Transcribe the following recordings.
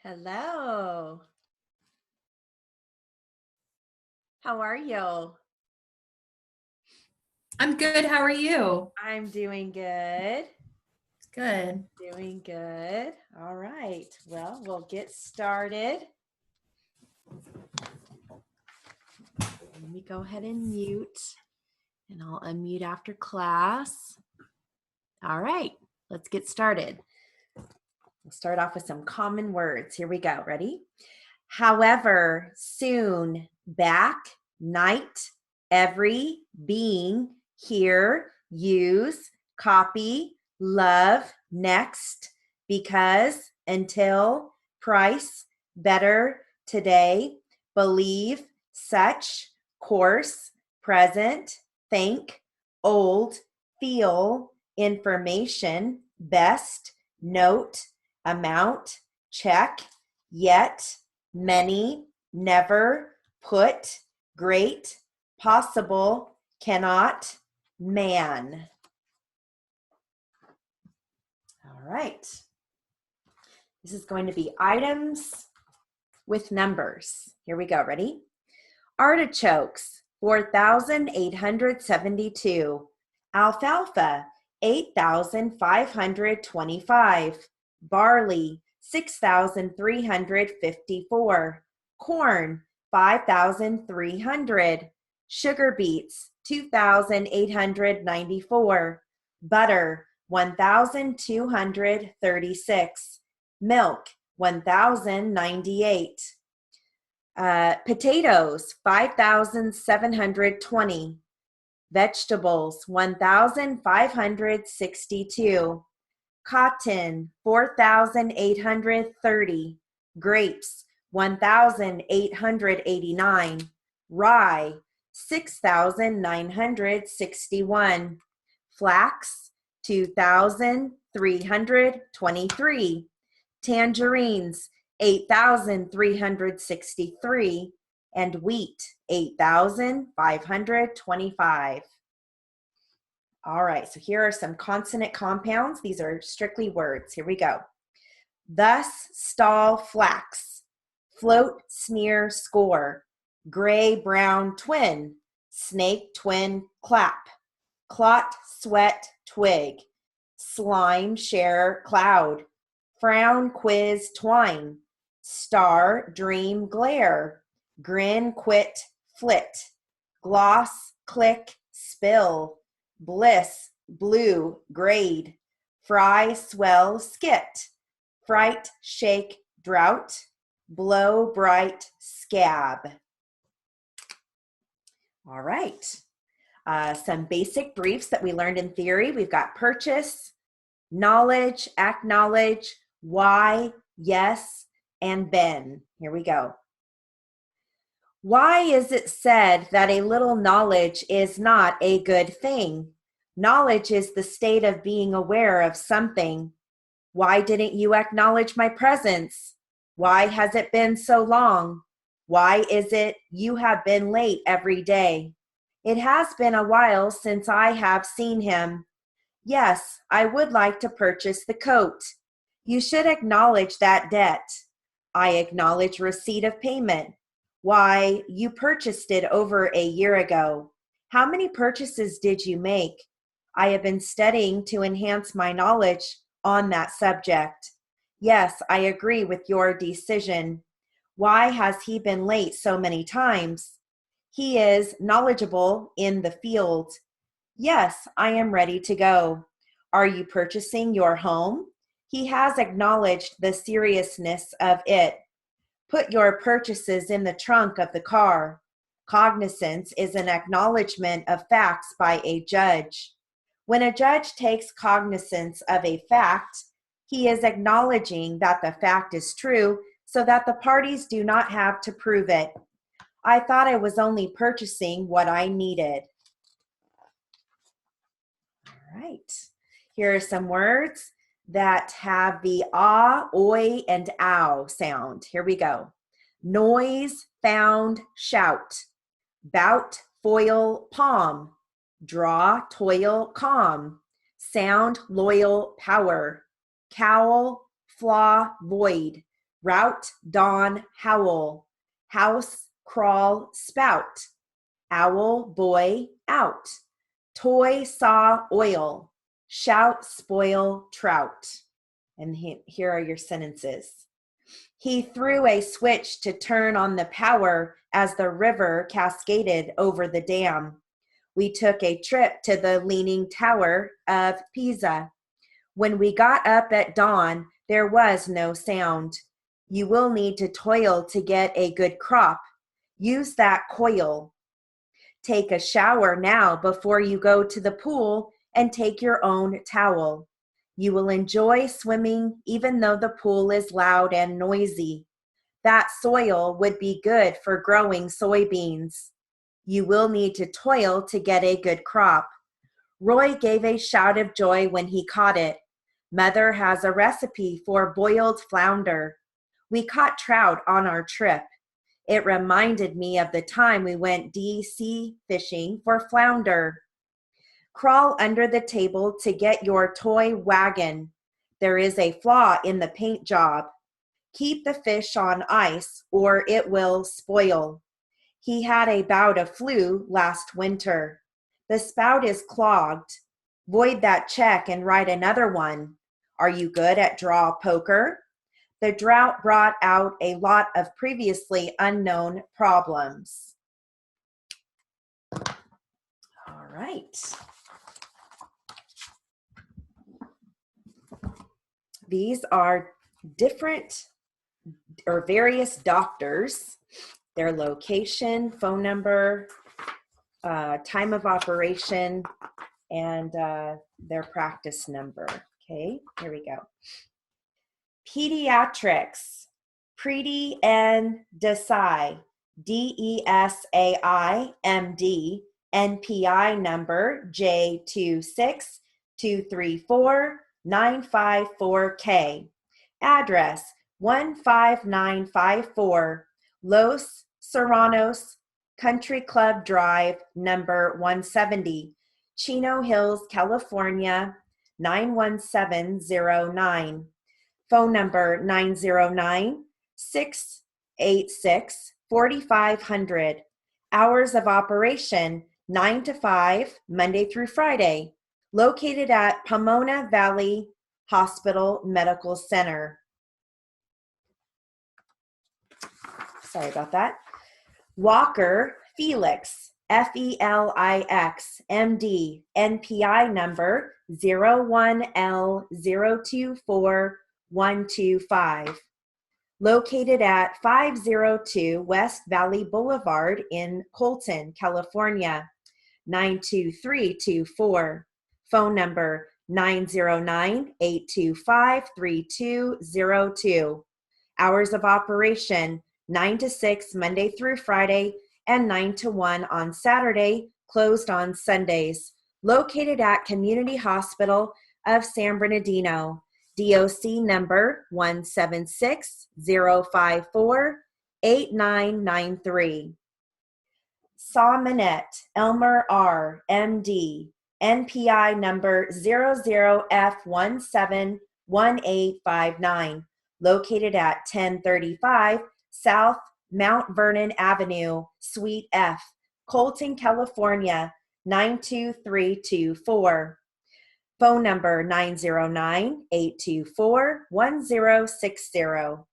Hello. How are you? I'm good. How are you? I'm doing good. Good. Doing good. All right. Well, we'll get started. Let me go ahead and mute, and I'll unmute after class. All right. Let's get started. We'll start off with some common words. Here we go. Ready? However, soon, back, night, every, being, here, use, copy, love, next, because, until, price, better, today, believe, such, course, present, think, old, feel, information, best, note, amount, check, yet, many, never, put, great, possible, cannot, man. All right. This is going to be items with numbers. Here we go. Ready? Artichokes, 4,872. Alfalfa, 8,525. Barley, 6,354. Corn, 5,300. Sugar beets, 2,894. Butter, 1,236. Milk, 1,098. Potatoes, 5,720. Vegetables, 1,562. Cotton, 4,830. Grapes, 1,889. Rye, 6,961. Flax, 2,323. Tangerines, 8,363. And wheat, 8,525. All right, so here are some consonant compounds. These are strictly words. Here we go. Thus, stall, flax. Float, sneer, score. Gray, brown, twin. Snake, twin, clap. Clot, sweat, twig. Slime, share, cloud. Frown, quiz, twine. Star, dream, glare. Grin, quit, flit. Gloss, click, spill. Bliss, blue, grade. Fry, swell, skit. Fright, shake, drought. Blow, bright, scab. All right. Some basic briefs that we learned in theory. We've got purchase, knowledge, acknowledge, why, yes, and been. Here we go. Why is it said that a little knowledge is not a good thing? Knowledge is the state of being aware of something. Why didn't you acknowledge my presence? Why has it been so long? Why is it you have been late every day? It has been a while since I have seen him. Yes, I would like to purchase the coat. You should acknowledge that debt. I acknowledge receipt of payment. Why, you purchased it over a year ago. How many purchases did you make? I have been studying to enhance my knowledge on that subject. Yes, I agree with your decision. Why has he been late so many times? He is knowledgeable in the field. Yes, I am ready to go. Are you purchasing your home? He has acknowledged the seriousness of it. Put your purchases in the trunk of the car. Cognizance is an acknowledgement of facts by a judge. When a judge takes cognizance of a fact, he is acknowledging that the fact is true so that the parties do not have to prove it. I thought I was only purchasing what I needed. All right. Here are some words that have the ah, oi, and ow sound. Here we go. Noise, found, shout. Bout, foil, palm. Draw, toil, calm. Sound, loyal, power. Cowl, flaw, void. route, dawn, howl, house, crawl, spout, owl, boy, out, toy, saw, oil, shout, spoil, trout. And here are your sentences. He threw a switch to turn on the power as the river cascaded over the dam. We took a trip to the Leaning Tower of Pisa. When we got up at dawn, there was no sound. You will need to toil to get a good crop. Use that coil. Take a shower now before you go to the pool and take your own towel. You will enjoy swimming even though the pool is loud and noisy. That soil would be good for growing soybeans. You will need to toil to get a good crop. Roy gave a shout of joy when he caught it. Mother has a recipe for boiled flounder. We caught trout on our trip. It reminded me of the time we went DC fishing for flounder. Crawl under the table to get your toy wagon. There is a flaw in the paint job. Keep the fish on ice or it will spoil. He had a bout of flu last winter. The spout is clogged. Void that check and write another one. Are you good at draw poker? The drought brought out a lot of previously unknown problems. All right. These are different or various doctors, their location, phone number, time of operation, and their practice number. Okay, here we go. Pediatrics, Preeti and Desai, DESAI, MD, NPI number J26234-954K. Address 15954 Los Serranos Country Club Drive, number 170, Chino Hills, California, 91709. Phone number 909-686-4500. Hours of operation 9 to 5, Monday through Friday. Located at Pomona Valley Hospital Medical Center. Sorry about that. Walker Felix, Felix, MD, NPI number 01L024125. Located at 502 West Valley Boulevard in Colton, California, 92324. Phone number 909-825-3202. Hours of operation 9 to 6 Monday through Friday and 9 to 1 on Saturday, closed on Sundays. Located at Community Hospital of San Bernardino, DOC number 176-054-8993. Saw Manette, Elmer R., MD, NPI number 00F171859, located at 1035 South Mount Vernon Avenue, Suite F, Colton, California, 92324. Phone number 909-824-1060.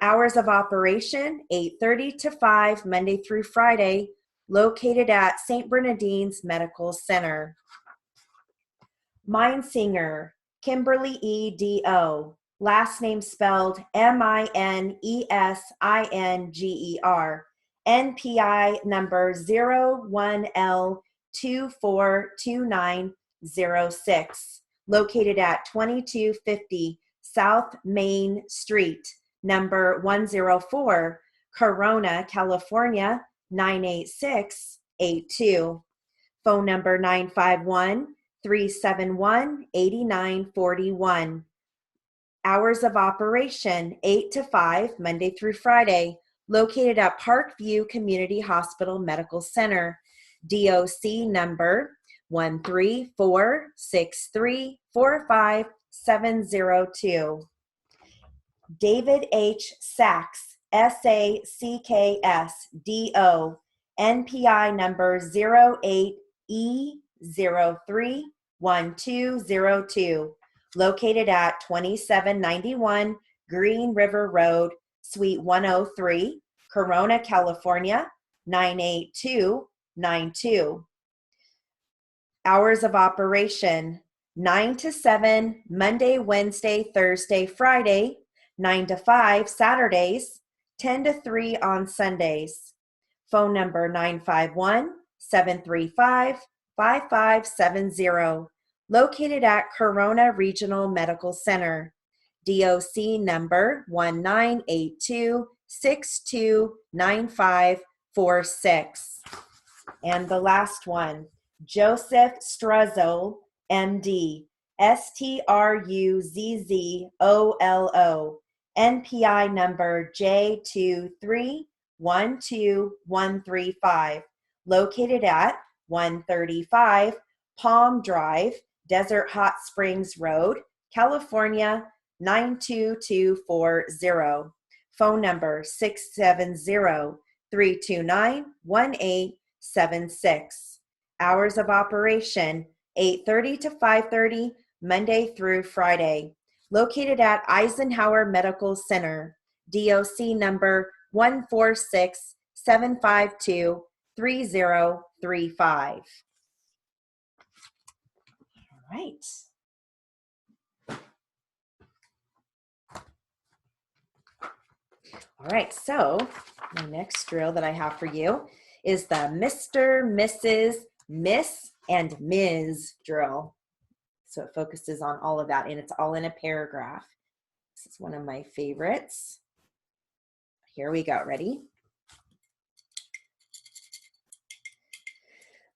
Hours of operation 8:30 to 5, Monday through Friday, located at St. Bernardine's Medical Center. Minesinger, Kimberly E. D.O., last name spelled Minesinger, NPI number 01L242906, located at 2250 South Main Street, number 104, Corona, California, 98682. Phone number 951-371-8941. Hours of operation 8 to 5, Monday through Friday, located at Parkview Community Hospital Medical Center, DOC number 1346345-702. David H. Sachs, SACKSDO, NPI number 08E031202, located at 2791 Green River Road, Suite 103, Corona, California, 98292. Hours of operation, 9 to 7, Monday, Wednesday, Thursday, Friday, 9 to 5, Saturdays, 10 to 3 on Sundays. Phone number 951-735-5570, located at Corona Regional Medical Center. DOC number 1982629546. And the last one, Joseph Struzzo, MD, STRUZZOLO, NPI number J2312135, located at 135 Palm Drive, Desert Hot Springs Road, California, 92240. Phone number 670-329-1876. Hours of operation, 8:30 to 5:30, Monday through Friday. Located at Eisenhower Medical Center. DOC number 146-752-3035. All right. All right, so the next drill that I have for you is the Mr., Mrs., Miss, and Ms. drill. So it focuses on all of that, and it's all in a paragraph. This is one of my favorites. Here we go. Ready?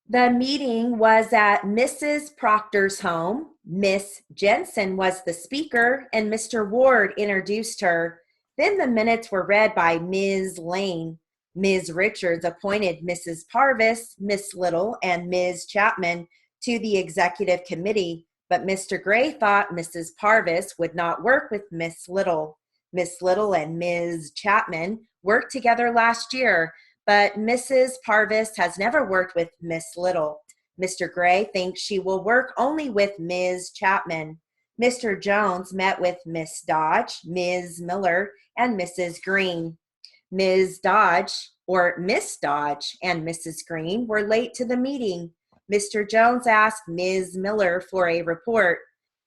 The meeting was at Mrs. Proctor's home. Miss Jensen was the speaker, and Mr. Ward introduced her. Then the minutes were read by Ms. Lane. Ms. Richards appointed Mrs. Parvis, Miss Little, and Ms. Chapman to the executive committee, but Mr. Gray thought Mrs. Parvis would not work with Miss Little. Miss Little and Ms. Chapman worked together last year, but Mrs. Parvis has never worked with Miss Little. Mr. Gray thinks she will work only with Ms. Chapman. Mr. Jones met with Miss Dodge, Ms. Miller, and Mrs. Green. Ms. Dodge, or Miss Dodge, and Mrs. Green were late to the meeting. Mr. Jones asked Ms. Miller for a report.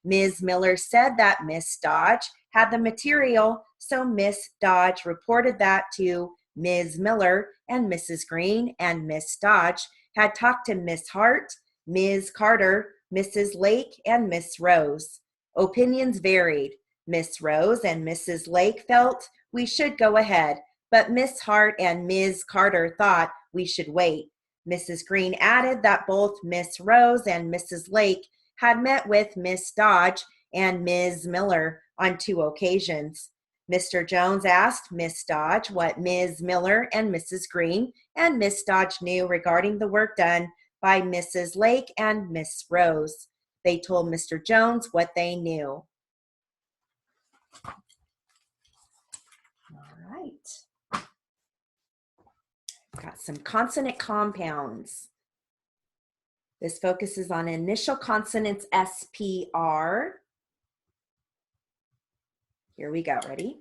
Ms. Miller said that Miss Dodge had the material, so Miss Dodge reported that to Ms. Miller, and Mrs. Green and Miss Dodge had talked to Miss Hart, Ms. Carter, Mrs. Lake, and Miss Rose. Opinions varied. Miss Rose and Mrs. Lake felt we should go ahead, but Miss Hart and Ms. Carter thought we should wait. Mrs. Green added that both Miss Rose and Mrs. Lake had met with Miss Dodge and Ms. Miller on 2 occasions. Mr. Jones asked Miss Dodge what Ms. Miller and Mrs. Green and Miss Dodge knew regarding the work done by Mrs. Lake and Miss Rose. They told Mr. Jones what they knew. All right. Got some consonant compounds. This focuses on initial consonants SPR. Here we go. Ready?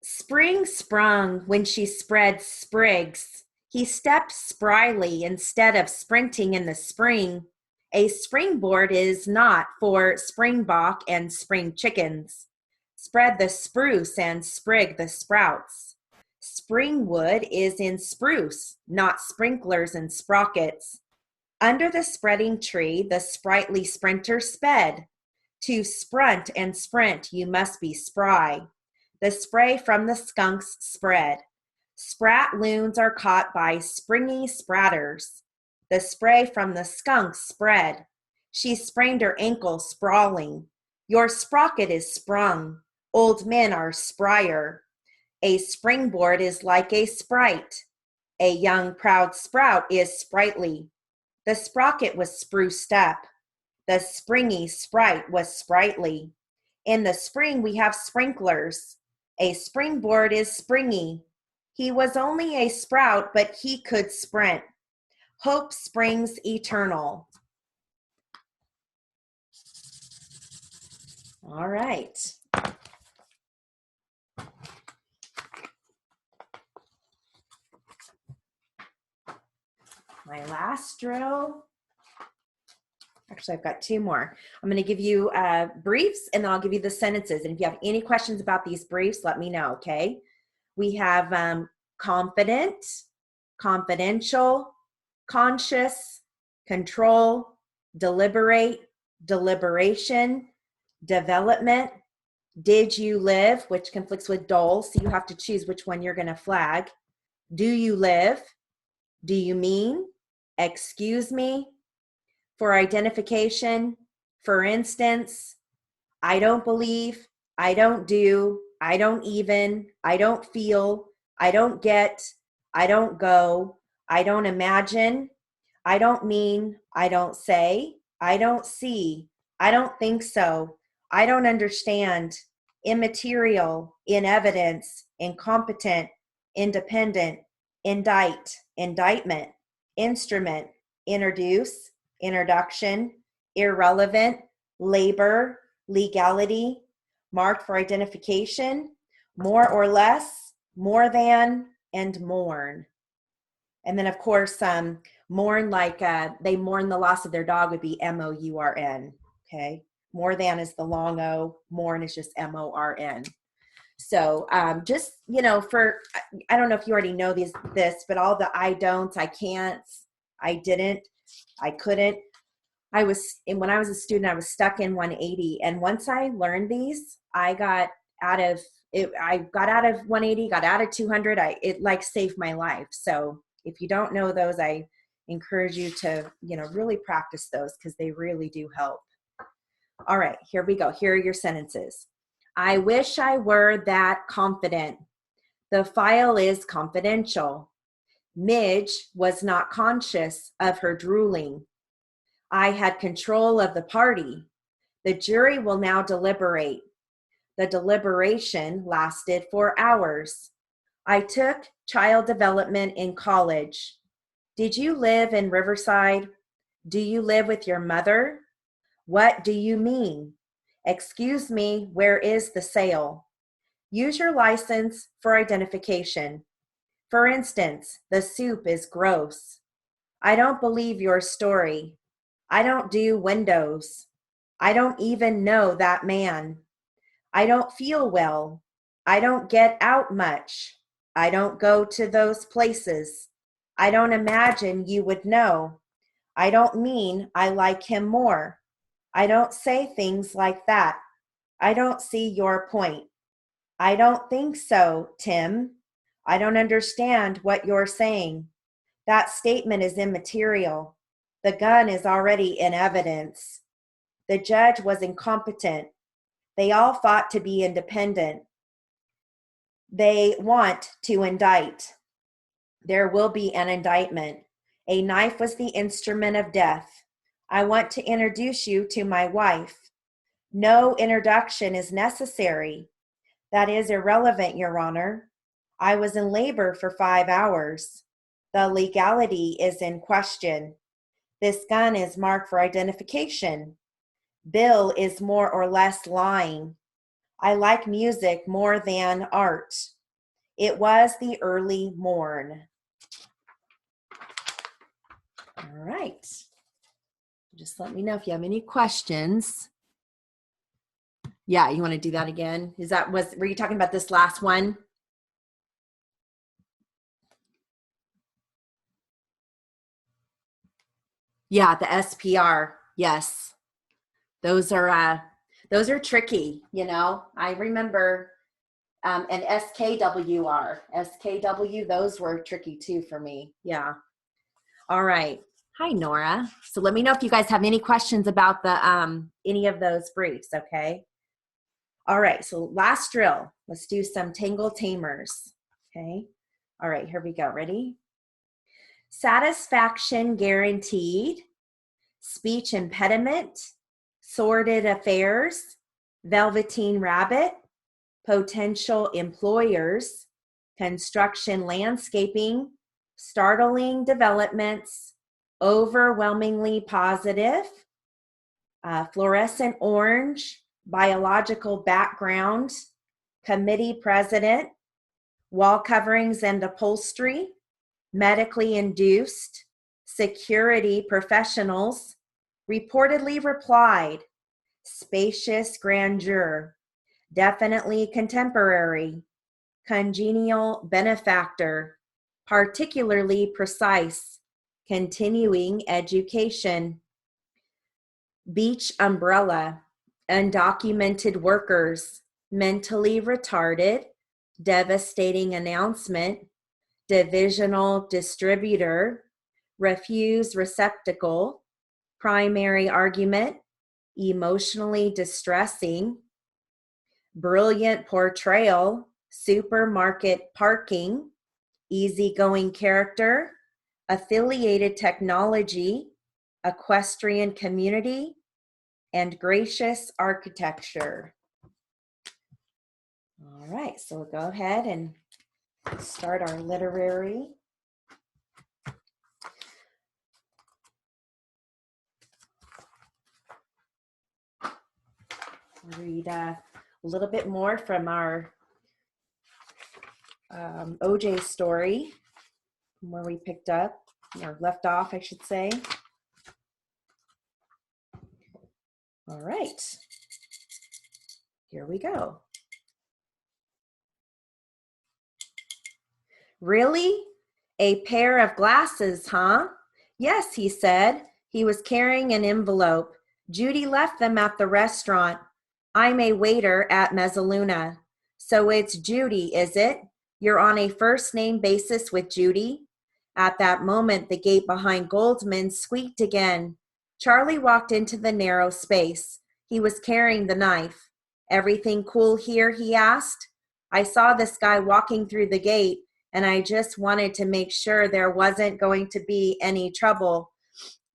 Spring sprung when she spread sprigs. He stepped spryly instead of sprinting in the spring. A springboard is not for springbok and spring chickens. Spread the spruce and sprig the sprouts. Springwood is in spruce, not sprinklers and sprockets. Under the spreading tree, the sprightly sprinter sped. To sprunt and sprint, you must be spry. The spray from the skunks spread. Sprat loons are caught by springy spratters. The spray from the skunks spread. She sprained her ankle sprawling. Your sprocket is sprung. Old men are spryer. A springboard is like a sprite. A young proud sprout is sprightly. The sprocket was spruced up. The springy sprite was sprightly. In the spring, we have sprinklers. A springboard is springy. He was only a sprout, but he could sprint. Hope springs eternal. All right. My last drill. Actually, I've got two more. I'm going to give you briefs, and then I'll give you the sentences. And if you have any questions about these briefs, let me know, okay? We have confident, confidential, conscious, control, deliberate, deliberation, development, did you live, which conflicts with dole, so you have to choose which one you're going to flag. Do you live? Do you mean? Excuse me? For identification, for instance, I don't believe, I don't do, I don't even, I don't feel, I don't get, I don't go, I don't imagine, I don't mean, I don't say, I don't see, I don't think so, I don't understand, immaterial, in evidence, incompetent, independent, indict, indictment, instrument, introduce, introduction, irrelevant, labor, legality, marked for identification, more or less, more than, and mourn. And then, of course, mourn, like they mourn the loss of their dog, would be M-O-U-R-N, okay? More than is the long O, mourn is just M-O-R-N. So just, you know, I don't know if you already know this, but all the I don'ts, I can't, I didn't, I couldn't. When I was a student, I was stuck in 180. And once I learned these, I got out of it. I got out of 180, got out of 200. It like saved my life. So if you don't know those, I encourage you to, you know, really practice those because they really do help. All right, here we go. Here are your sentences. I wish I were that confident. The file is confidential. Midge was not conscious of her drooling. I had control of the party. The jury will now deliberate. The deliberation lasted 4 hours. I took child development in college. Did you live in Riverside? Do you live with your mother? What do you mean? Excuse me, where is the sale? Use your license for identification. For instance, the soup is gross. I don't believe your story. I don't do windows. I don't even know that man. I don't feel well. I don't get out much. I don't go to those places. I don't imagine you would know. I don't mean I like him more. I don't say things like that. I don't see your point. I don't think so, Tim. I don't understand what you're saying. That statement is immaterial. The gun is already in evidence. The judge was incompetent. They all fought to be independent. They want to indict. There will be an indictment. A knife was the instrument of death. I want to introduce you to my wife. No introduction is necessary. That is irrelevant, Your Honor. I was in labor for 5 hours. The legality is in question. This gun is marked for identification. Bill is more or less lying. I like music more than art. It was the early morn. All right. Just let me know if you have any questions. Yeah, you want to do that again? Were you talking about this last one? Yeah, the SPR. Yes. Those are tricky, you know. I remember and SKWR. SKW, those were tricky too for me. Yeah. All right. Hi, Nora. So let me know if you guys have any questions about the any of those briefs, okay? All right, so last drill. Let's do some Tangle Tamers, okay? All right, here we go. Ready? Satisfaction guaranteed, speech impediment, sordid affairs, Velveteen Rabbit, Potential Employers, Construction Landscaping, Startling Developments, Overwhelmingly Positive, Fluorescent Orange, Biological Background, Committee President, Wall Coverings and Upholstery, Medically Induced, Security Professionals, Reportedly Replied, Spacious Grandeur, Definitely Contemporary, Congenial Benefactor, Particularly Precise, Continuing Education, Beach Umbrella, Undocumented Workers, Mentally Retarded, Devastating Announcement, Divisional Distributor, Refuse Receptacle, Primary Argument, Emotionally Distressing, Brilliant Portrayal, Supermarket Parking, Easygoing Character, Affiliated Technology, Equestrian Community, and Gracious Architecture. All right, so we'll go ahead and start our literary. Read a little bit more from our OJ story, where we picked up, or left off, I should say. All right, here we go. Really? A pair of glasses, huh? Yes, he said. He was carrying an envelope. Judy left them at the restaurant. I'm a waiter at Mezzaluna. So it's Judy, is it? You're on a first-name basis with Judy? At that moment, the gate behind Goldman squeaked again. Charlie walked into the narrow space. He was carrying the knife. Everything cool here, he asked. I saw this guy walking through the gate, and I just wanted to make sure there wasn't going to be any trouble.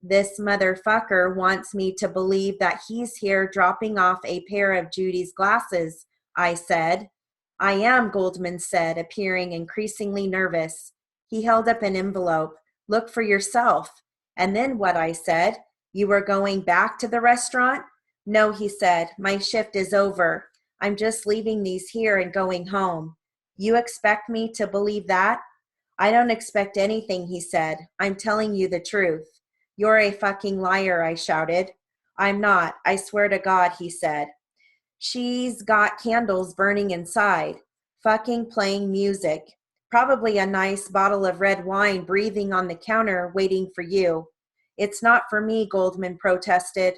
This motherfucker wants me to believe that he's here dropping off a pair of Judy's glasses, I said. I am, Goldman said, appearing increasingly nervous. He held up an envelope. Look for yourself. And then what, I said. You were going back to the restaurant? No, he said. My shift is over. I'm just leaving these here and going home. You expect me to believe that? I don't expect anything, he said. I'm telling you the truth. You're a fucking liar, I shouted. I'm not. I swear to God, he said. She's got candles burning inside, fucking playing music. Probably a nice bottle of red wine breathing on the counter waiting for you. It's not for me, Goldman protested.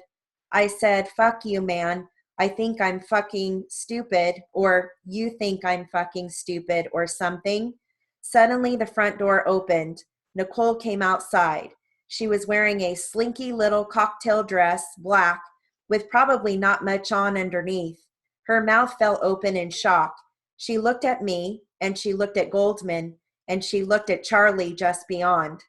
I said, fuck you, man. I think I'm fucking stupid, or you think I'm fucking stupid, or something. Suddenly, the front door opened. Nicole came outside. She was wearing a slinky little cocktail dress, black, with probably not much on underneath. Her mouth fell open in shock. She looked at me, and she looked at Goldman, and she looked at Charlie just beyond.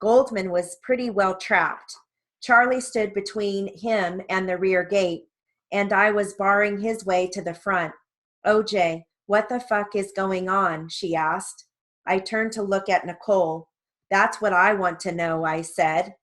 Goldman was pretty well trapped. Charlie stood between him and the rear gate, and I was barring his way to the front. OJ, what the fuck is going on? She asked. I turned to look at Nicole. That's what I want to know, I said.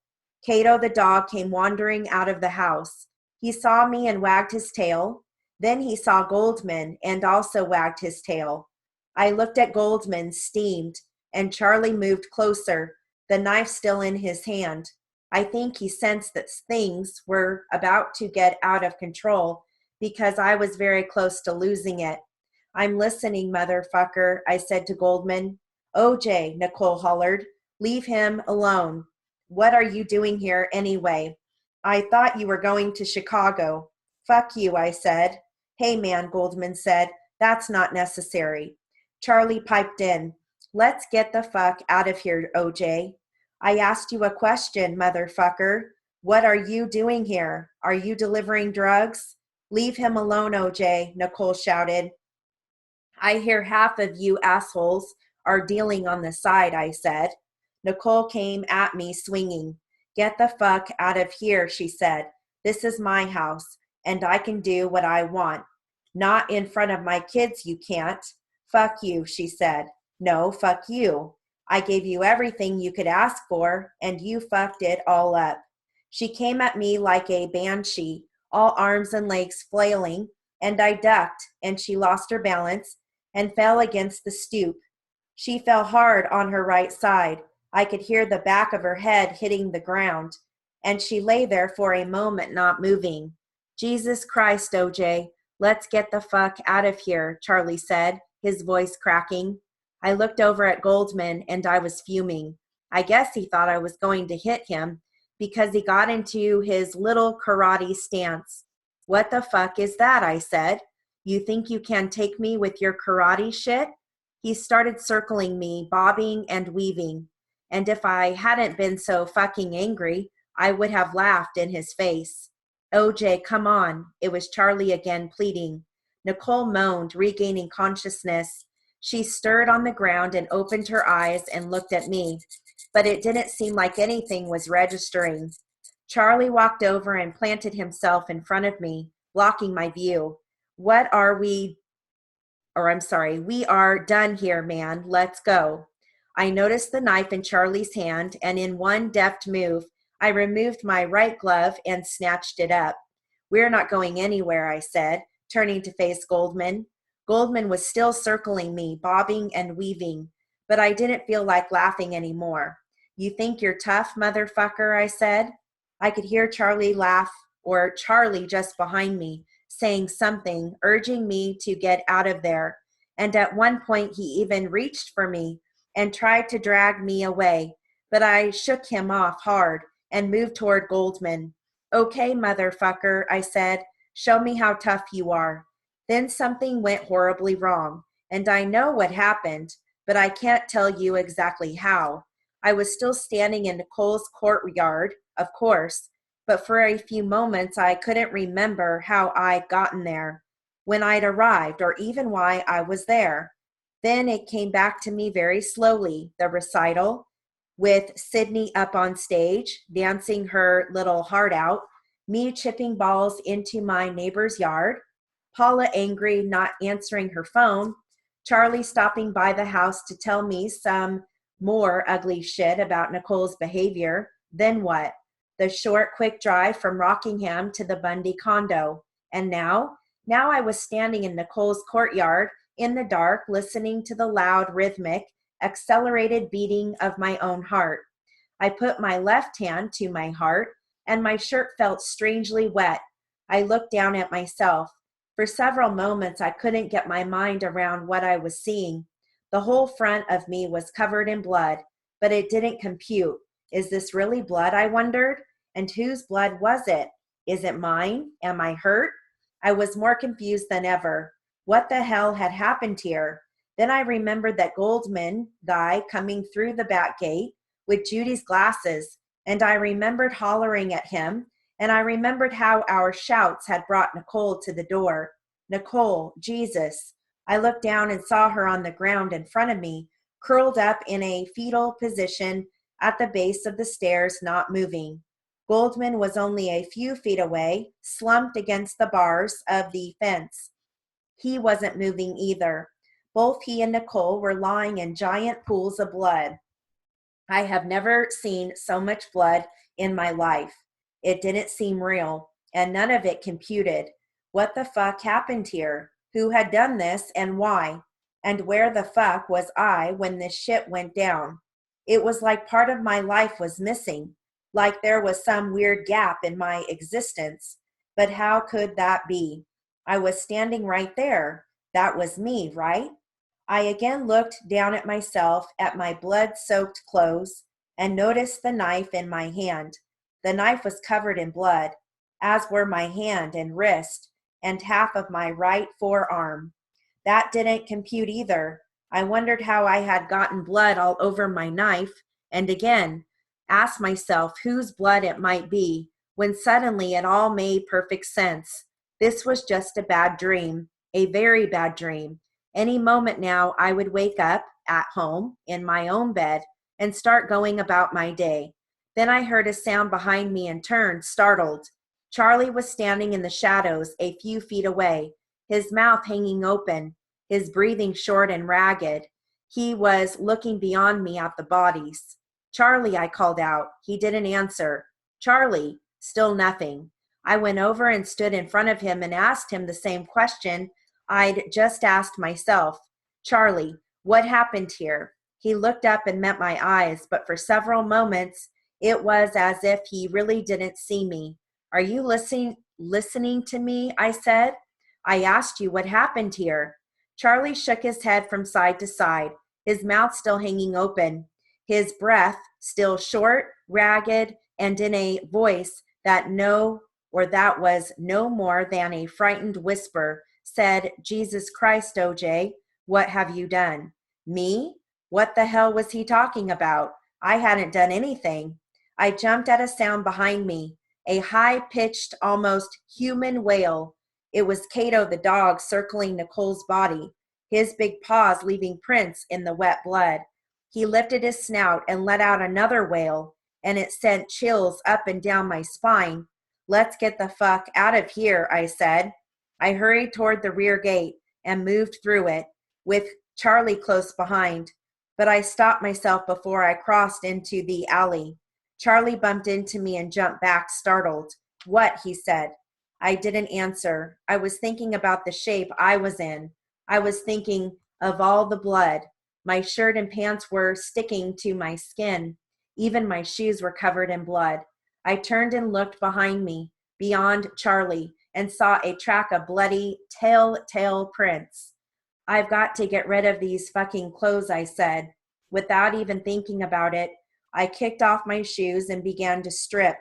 Cato the dog came wandering out of the house. He saw me and wagged his tail. Then he saw Goldman and also wagged his tail. I looked at Goldman, steamed, and Charlie moved closer, the knife still in his hand. I think he sensed that things were about to get out of control because I was very close to losing it. I'm listening, motherfucker, I said to Goldman. OJ, Nicole hollered. Leave him alone. What are you doing here anyway? I thought you were going to Chicago. Fuck you, I said. Hey, man, Goldman said. That's not necessary. Charlie piped in. Let's get the fuck out of here, OJ. I asked you a question, motherfucker. What are you doing here? Are you delivering drugs? Leave him alone, OJ, Nicole shouted. I hear half of you assholes are dealing on the side, I said. Nicole came at me swinging. Get the fuck out of here, she said. This is my house, and I can do what I want. Not in front of my kids, you can't. Fuck you, she said. No, fuck you. I gave you everything you could ask for, and you fucked it all up. She came at me like a banshee, all arms and legs flailing, and I ducked, and she lost her balance and fell against the stoop. She fell hard on her right side. I could hear the back of her head hitting the ground, and she lay there for a moment not moving. Jesus Christ, OJ, let's get the fuck out of here, Charlie said, his voice cracking. I looked over at Goldman, and I was fuming. I guess he thought I was going to hit him because he got into his little karate stance. What the fuck is that? I said. You think you can take me with your karate shit? He started circling me, bobbing and weaving. And if I hadn't been so fucking angry, I would have laughed in his face. OJ, come on. It was Charlie again pleading. Nicole moaned, regaining consciousness. She stirred on the ground and opened her eyes and looked at me, but it didn't seem like anything was registering. Charlie walked over and planted himself in front of me, blocking my view. We are done here, man. Let's go. I noticed the knife in Charlie's hand, and in one deft move, I removed my right glove and snatched it up. We're not going anywhere, I said, turning to face Goldman. Goldman was still circling me, bobbing and weaving, but I didn't feel like laughing anymore. You think you're tough, motherfucker, I said. I could hear Charlie laugh, or Charlie just behind me, saying something, urging me to get out of there. And at one point, he even reached for me and tried to drag me away, but I shook him off hard and moved toward Goldman. Okay, motherfucker, I said, show me how tough you are. Then something went horribly wrong, and I know what happened, but I can't tell you exactly how. I was still standing in Nicole's courtyard, of course, but for a few moments I couldn't remember how I'd gotten there, when I'd arrived, or even why I was there. Then it came back to me very slowly, the recital, with Sydney up on stage, dancing her little heart out, me chipping balls into my neighbor's yard, Paula angry, not answering her phone, Charlie stopping by the house to tell me some more ugly shit about Nicole's behavior. Then what? The short, quick drive from Rockingham to the Bundy condo. And now I was standing in Nicole's courtyard in the dark, listening to the loud, rhythmic, accelerated beating of my own heart. I put my left hand to my heart, and my shirt felt strangely wet. I looked down at myself. For several moments, I couldn't get my mind around what I was seeing. The whole front of me was covered in blood, but it didn't compute. Is this really blood, I wondered? And whose blood was it? Is it mine? Am I hurt? I was more confused than ever. What the hell had happened here? Then I remembered that Goldman guy coming through the back gate with Judy's glasses, and I remembered hollering at him, and I remembered how our shouts had brought Nicole to the door. Nicole, Jesus. I looked down and saw her on the ground in front of me, curled up in a fetal position at the base of the stairs, not moving. Goldman was only a few feet away, slumped against the bars of the fence. He wasn't moving either. Both he and Nicole were lying in giant pools of blood. I have never seen so much blood in my life. It didn't seem real, and none of it computed. What the fuck happened here? Who had done this and why? And where the fuck was I when this shit went down? It was like part of my life was missing, like there was some weird gap in my existence. But how could that be? I was standing right there. That was me, right? I again looked down at myself, at my blood-soaked clothes, and noticed the knife in my hand. The knife was covered in blood, as were my hand and wrist, and half of my right forearm. That didn't compute either. I wondered how I had gotten blood all over my knife, and again, asked myself whose blood it might be, when suddenly it all made perfect sense. This was just a bad dream, a very bad dream. Any moment now, I would wake up at home in my own bed and start going about my day. Then I heard a sound behind me and turned, startled. Charlie was standing in the shadows a few feet away, his mouth hanging open, his breathing short and ragged. He was looking beyond me at the bodies. Charlie, I called out. He didn't answer. Charlie, still nothing. I went over and stood in front of him and asked him the same question I'd just asked myself. Charlie, what happened here? He looked up and met my eyes, but for several moments, it was as if he really didn't see me. Are you listening to me? I said. I asked you what happened here. Charlie shook his head from side to side, his mouth still hanging open, his breath still short, ragged, and in a voice that was no more than a frightened whisper, said, Jesus Christ, OJ, what have you done? Me? What the hell was he talking about? I hadn't done anything. I jumped at a sound behind me, a high-pitched, almost human wail. It was Cato the dog circling Nicole's body, his big paws leaving prints in the wet blood. He lifted his snout and let out another wail, and it sent chills up and down my spine. Let's get the fuck out of here, I said. I hurried toward the rear gate and moved through it, with Charlie close behind. But I stopped myself before I crossed into the alley. Charlie bumped into me and jumped back, startled. What? He said. I didn't answer. I was thinking about the shape I was in. I was thinking of all the blood. My shirt and pants were sticking to my skin. Even my shoes were covered in blood. I turned and looked behind me, beyond Charlie, and saw a track of bloody, telltale prints. I've got to get rid of these fucking clothes, I said. Without even thinking about it, I kicked off my shoes and began to strip.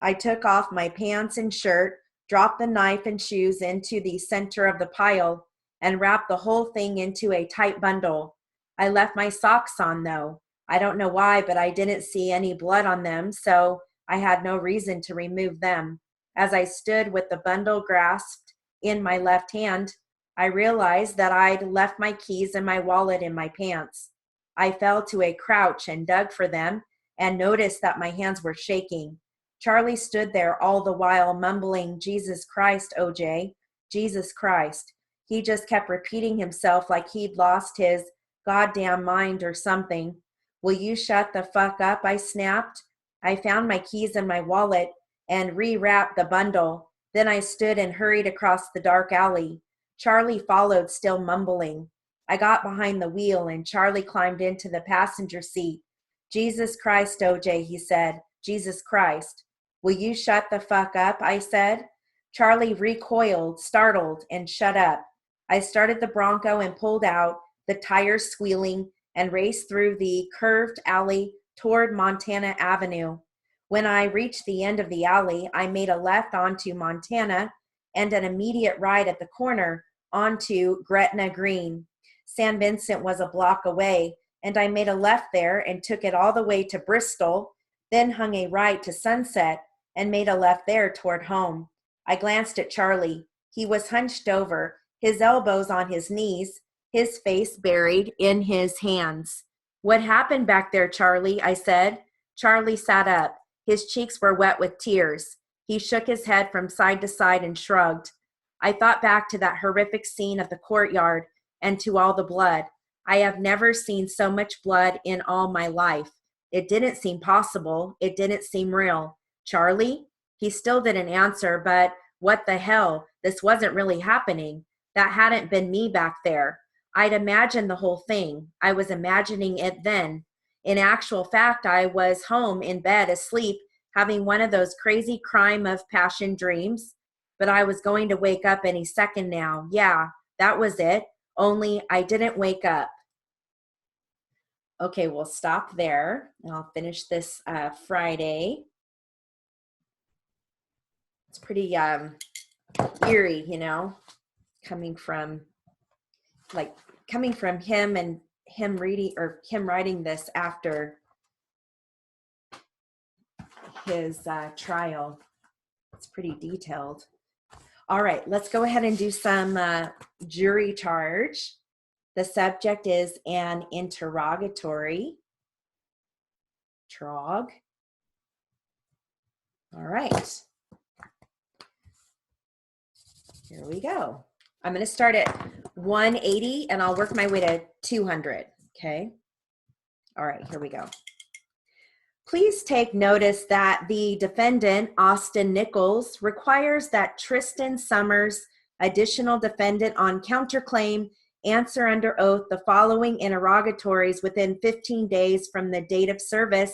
I took off my pants and shirt, dropped the knife and shoes into the center of the pile, and wrapped the whole thing into a tight bundle. I left my socks on, though. I don't know why, but I didn't see any blood on them, so I had no reason to remove them. As I stood with the bundle grasped in my left hand, I realized that I'd left my keys and my wallet in my pants. I fell to a crouch and dug for them and noticed that my hands were shaking. Charlie stood there all the while mumbling, Jesus Christ, OJ, Jesus Christ. He just kept repeating himself like he'd lost his goddamn mind or something. Will you shut the fuck up? I snapped. I found my keys in my wallet and rewrapped the bundle. Then I stood and hurried across the dark alley. Charlie followed, still mumbling. I got behind the wheel and Charlie climbed into the passenger seat. Jesus Christ, OJ, he said. Jesus Christ. Will you shut the fuck up? I said. Charlie recoiled, startled, and shut up. I started the Bronco and pulled out, the tires squealing, and raced through the curved alley toward Montana Avenue. When I reached the end of the alley, I made a left onto Montana and an immediate right at the corner onto Gretna Green. San Vincent was a block away, and I made a left there and took it all the way to Bristol, then hung a right to Sunset and made a left there toward home. I glanced at Charlie. He was hunched over, his elbows on his knees, his face buried in his hands. What happened back there, Charlie? I said. Charlie sat up. His cheeks were wet with tears. He shook his head from side to side and shrugged. I thought back to that horrific scene of the courtyard and to all the blood. I have never seen so much blood in all my life. It didn't seem possible. It didn't seem real. Charlie? He still didn't answer, but what the hell? This wasn't really happening. That hadn't been me back there. I'd imagined the whole thing. I was imagining it then. In actual fact, I was home in bed asleep, having one of those crazy crime of passion dreams. But I was going to wake up any second now. Yeah, that was it. Only I didn't wake up. Okay, we'll stop there. And I'll finish this Friday. It's pretty eerie, you know, coming from him and him reading or him writing this after his trial. It's pretty detailed. All right, let's go ahead and do some jury charge. The subject is an interrogatory. Trog. All right. Here we go. I'm going to start at 180 and I'll work my way to 200. Okay. All right, here we go. Please take notice that the defendant, Austin Nichols, requires that Tristan Summers, additional defendant on counterclaim, answer under oath the following interrogatories within 15 days from the date of service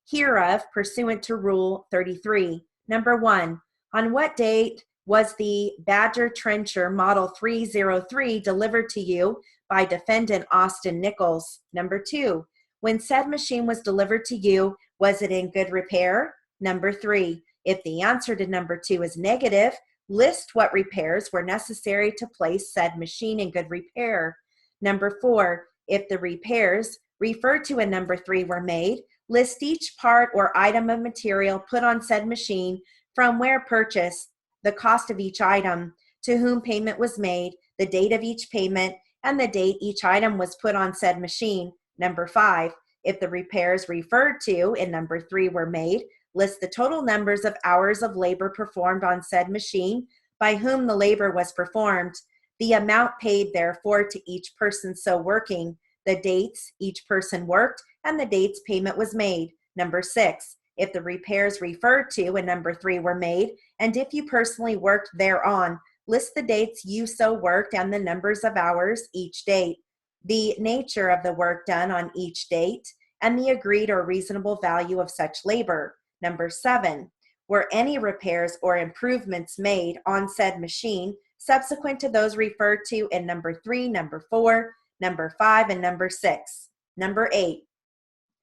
hereof pursuant to Rule 33. Number 1, on what date was the Badger Trencher Model 303 delivered to you by defendant Austin Nichols? Number 2, when said machine was delivered to you, was it in good repair? Number 3, if the answer to number 2 is negative, list what repairs were necessary to place said machine in good repair. Number 4, if the repairs referred to in number 3 were made, list each part or item of material put on said machine, from where purchased, the cost of each item, to whom payment was made, the date of each payment, and the date each item was put on said machine. Number 5, if the repairs referred to in number 3 were made, list the total numbers of hours of labor performed on said machine, by whom the labor was performed, the amount paid therefore to each person so working, the dates each person worked, and the dates payment was made. Number 6, if the repairs referred to in number 3 were made, and if you personally worked thereon, list the dates you so worked and the numbers of hours each date, the nature of the work done on each date, and the agreed or reasonable value of such labor. Number 7, were any repairs or improvements made on said machine subsequent to those referred to in number 3, number 4, number 5, and number 6. Number 8,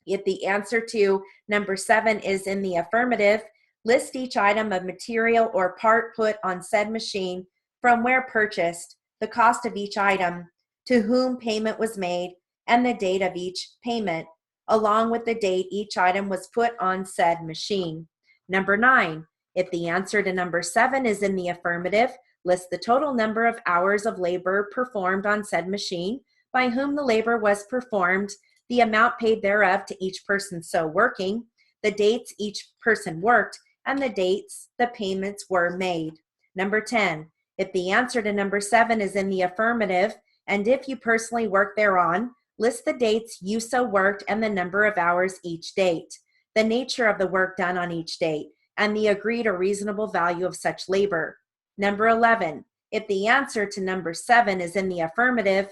if the answer to number 7 is in the affirmative, list each item of material or part put on said machine, from where purchased, the cost of each item, to whom payment was made, and the date of each payment, along with the date each item was put on said machine. Number 9, if the answer to number 7 is in the affirmative, list the total number of hours of labor performed on said machine, by whom the labor was performed, the amount paid thereof to each person so working, the dates each person worked, and the dates the payments were made. Number 10, if the answer to number 7 is in the affirmative, and if you personally worked thereon, list the dates you so worked and the number of hours each date, the nature of the work done on each date, and the agreed or reasonable value of such labor. Number 11, if the answer to number 7 is in the affirmative,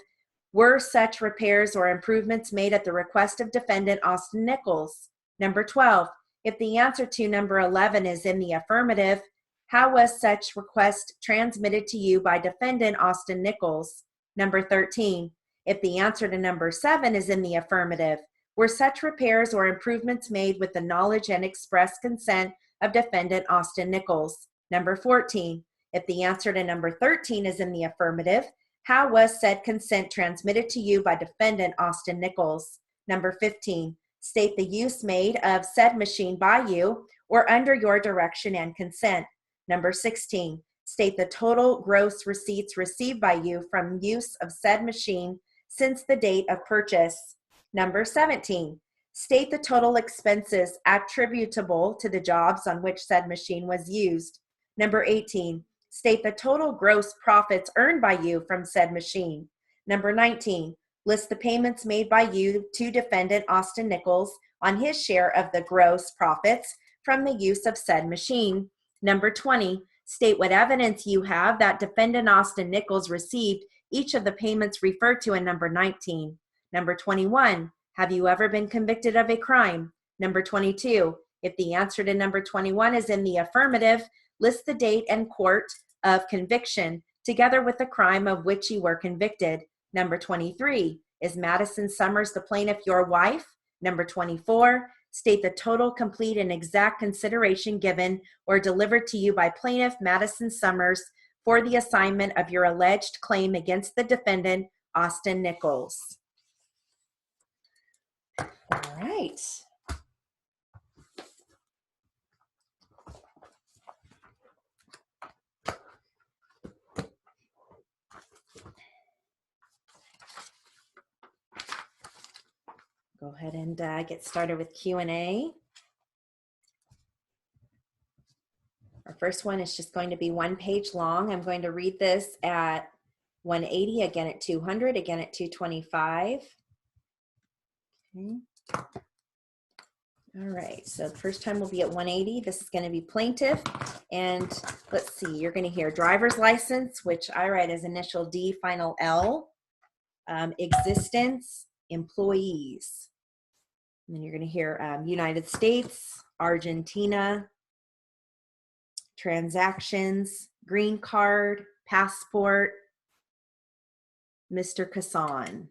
were such repairs or improvements made at the request of defendant Austin Nichols? Number 12, if the answer to number 11 is in the affirmative, how was such request transmitted to you by defendant Austin Nichols? Number 13, if the answer to number 7 is in the affirmative, were such repairs or improvements made with the knowledge and express consent of defendant Austin Nichols? Number 14, if the answer to number 13 is in the affirmative, how was said consent transmitted to you by defendant Austin Nichols? Number 15, state the use made of said machine by you or under your direction and consent. Number 16, state the total gross receipts received by you from use of said machine since the date of purchase. Number 17, state the total expenses attributable to the jobs on which said machine was used. Number 18, state the total gross profits earned by you from said machine. Number 19, list the payments made by you to defendant Austin Nichols on his share of the gross profits from the use of said machine. Number 20, state what evidence you have that defendant Austin Nichols received each of the payments referred to in number 19. Number 21, have you ever been convicted of a crime? Number 22, if the answer to number 21 is in the affirmative, list the date and court of conviction together with the crime of which you were convicted. Number 23, is Madison Summers the plaintiff your wife? Number 24, state the total, complete, and exact consideration given or delivered to you by plaintiff Madison Summers for the assignment of your alleged claim against the defendant, Austin Nichols. All right. Go ahead and get started with Q&A. Our first one is just going to be 1 page long. I'm going to read this at 180, again at 200, again at 225. Okay. All right, so the first time will be at 180. This is going to be plaintiff. And let's see, you're going to hear driver's license, which I write as initial D, final L, existence, employees. And then you're going to hear United States, Argentina, transactions, green card, passport, Mr. Kassan.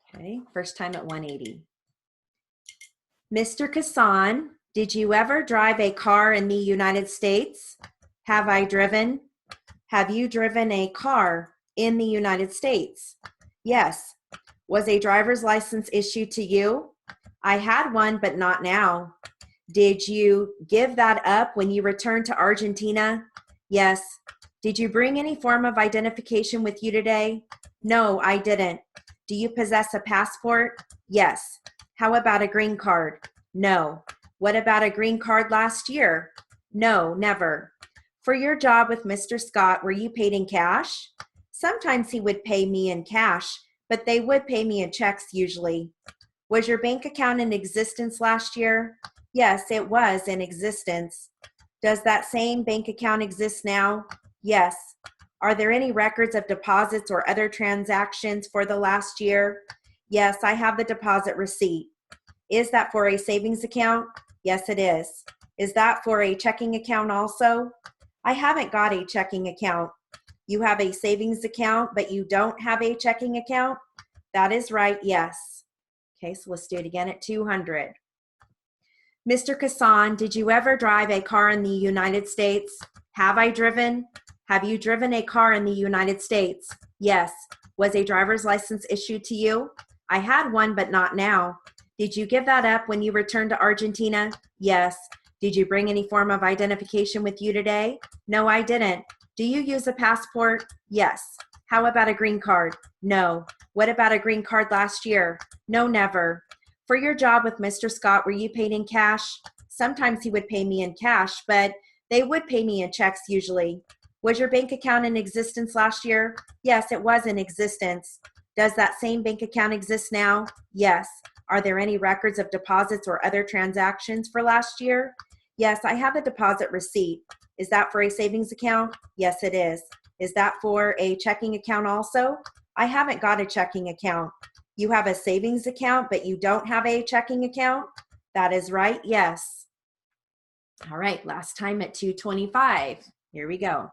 Okay, first time at 180. Mr. Kassan, did you ever drive a car in the United States? Have I driven? Have you driven a car in the United States? Yes. Was a driver's license issued to you? I had one, but not now. Did you give that up when you returned to Argentina? Yes. Did you bring any form of identification with you today? No, I didn't. Do you possess a passport? Yes. How about a green card? No. What about a green card last year? No, never. For your job with Mr. Scott, were you paid in cash? Sometimes he would pay me in cash, but they would pay me in checks usually. Was your bank account in existence last year? Yes, it was in existence. Does that same bank account exist now? Yes. Are there any records of deposits or other transactions for the last year? Yes, I have the deposit receipt. Is that for a savings account? Yes, it is. Is that for a checking account also? I haven't got a checking account. You have a savings account, but you don't have a checking account? That is right, yes. Okay, so let's do it again at 200. Mr. Kassan, did you ever drive a car in the United States? Have I driven? Have you driven a car in the United States? Yes. Was a driver's license issued to you? I had one, but not now. Did you give that up when you returned to Argentina? Yes. Did you bring any form of identification with you today? No, I didn't. Do you use a passport? Yes. How about a green card? No. What about a green card last year? No, never. For your job with Mr. Scott, were you paid in cash? Sometimes he would pay me in cash, but they would pay me in checks usually. Was your bank account in existence last year? Yes, it was in existence. Does that same bank account exist now? Yes. Are there any records of deposits or other transactions for last year? Yes, I have a deposit receipt. Is that for a savings account? Yes, it is. Is that for a checking account also? I haven't got a checking account. You have a savings account, but you don't have a checking account? That is right, yes. All right, last time at 225. Here we go.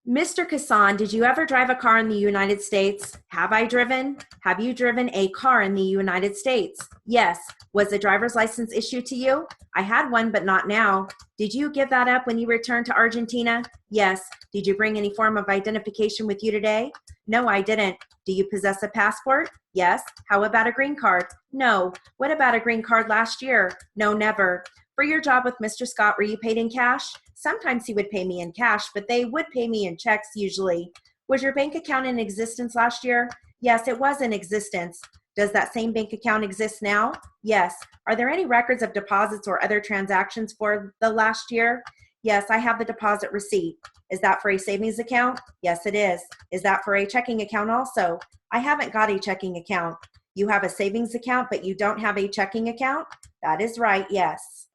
Mr. Kassan, did you ever drive a car in the United States? Have I driven? Have you driven a car in the United States? Yes. Was a driver's license issued to you? I had one, but not now. Did you give that up when you returned to Argentina? Yes. Did you bring any form of identification with you today? No, I didn't. Do you possess a passport? Yes. How about a green card? No. What about a green card last year? No, never. For your job with Mr. Scott, were you paid in cash? Sometimes he would pay me in cash, but they would pay me in checks usually. Was your bank account in existence last year? Yes, it was in existence. Does that same bank account exist now? Yes. Are there any records of deposits or other transactions for the last year? Yes, I have the deposit receipt. Is that for a savings account? Yes, it is. Is that for a checking account also? I haven't got a checking account. You have a savings account, but you don't have a checking account? That is right, yes.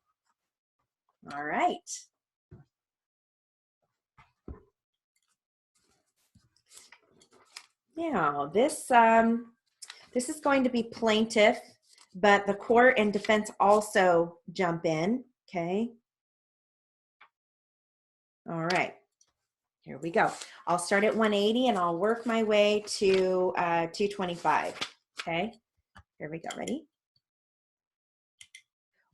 All right. Now, this is going to be plaintiff, but the court and defense also jump in, okay? All right, here we go. I'll start at 180 and I'll work my way to 225, okay? Here we go, ready?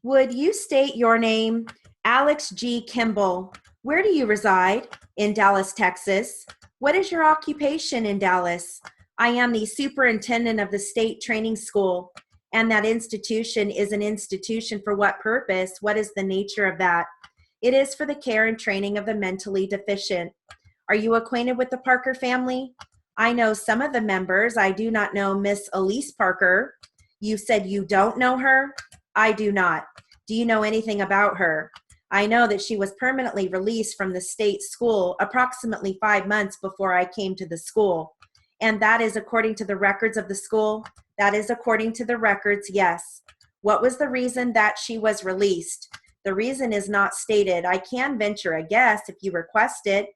Would you state your name? Alex G. Kimball. Where do you reside? In Dallas, Texas. What is your occupation in Dallas? I am the superintendent of the state training school. And that institution is an institution for what purpose? What is the nature of that? It is for the care and training of the mentally deficient. Are you acquainted with the Parker family? I know some of the members. I do not know Miss Elise Parker. You said you don't know her? I do not. Do you know anything about her? I know that she was permanently released from the state school approximately 5 months before I came to the school. And that is according to the records of the school? That is according to the records, yes. What was the reason that she was released? The reason is not stated. I can venture a guess if you request it.